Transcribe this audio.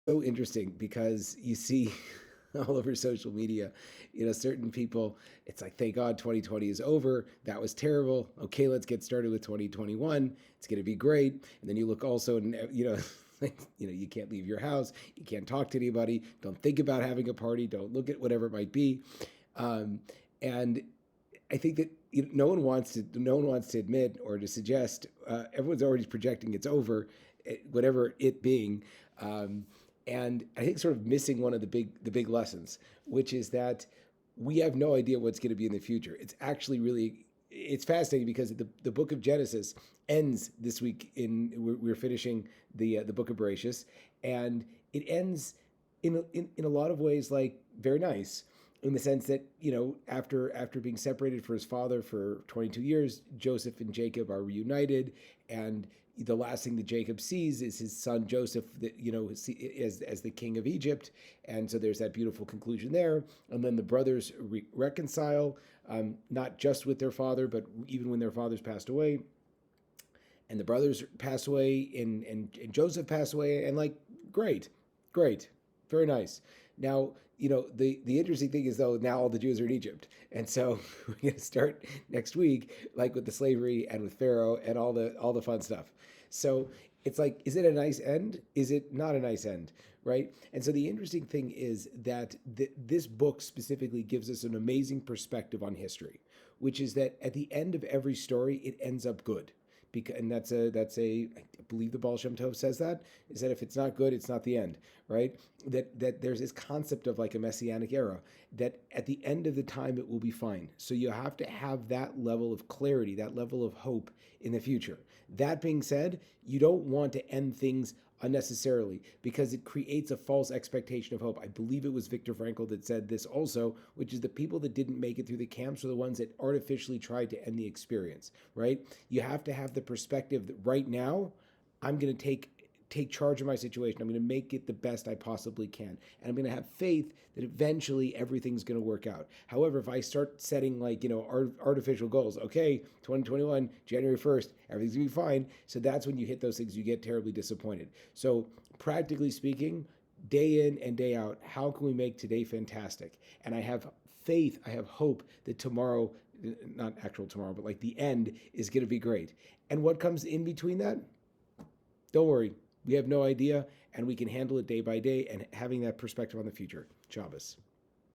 So interesting because you see all over social media, certain people, it's like, thank God 2020 is over. That was terrible. Okay, let's get started with 2021. It's going to be great. And then you look also, and like, you can't leave your house. You can't talk to anybody. Don't think about having a party. Don't look at whatever it might be. Um, and I think that no one wants to admit or to suggest. Everyone's already projecting it's over, whatever it being. Um, and I think sort of missing one of the big lessons, which is that we have no idea what's going to be in the future. It's actually really it's fascinating because the book of Genesis ends this week. We're finishing the book of Bereshit, and it ends in a lot of ways like very nice, in the sense that after being separated from his father for 22 years, Joseph and Jacob are reunited, and the last thing that Jacob sees is his son Joseph, that as the king of Egypt, and so there's that beautiful conclusion there. And then the brothers reconcile, not just with their father, but even when their fathers passed away, and the brothers pass away, and Joseph passed away, and like great, great, very nice. Now the interesting thing is, though, now all the Jews are in Egypt, and so we're going to start next week, like with the slavery and with Pharaoh and all the fun stuff. So it's like, is it a nice end? Is it not a nice end? Right? And so the interesting thing is that this book specifically gives us an amazing perspective on history, which is that at the end of every story, it ends up good. And that's a I believe the Ba'al Shem Tov says that, is that if it's not good, it's not the end, right? That there's this concept of like a messianic era, that at the end of the time it will be fine. So you have to have that level of clarity, that level of hope in the future. That being said, you don't want to end things unnecessarily, because it creates a false expectation of hope. I believe it was Viktor Frankl that said this also, which is the people that didn't make it through the camps are the ones that artificially tried to end the experience, right? You have to have the perspective that right now, I'm going to take charge of my situation. I'm going to make it the best I possibly can. And I'm going to have faith that eventually everything's going to work out. However, if I start setting artificial goals, okay, 2021, January 1st, everything's going to be fine. So that's when you hit those things, you get terribly disappointed. So practically speaking, day in and day out, how can we make today fantastic? And I have faith, I have hope that tomorrow, not actual tomorrow, but like the end is going to be great. And what comes in between that? Don't worry. We have no idea, and we can handle it day by day, and having that perspective on the future. Shabbos.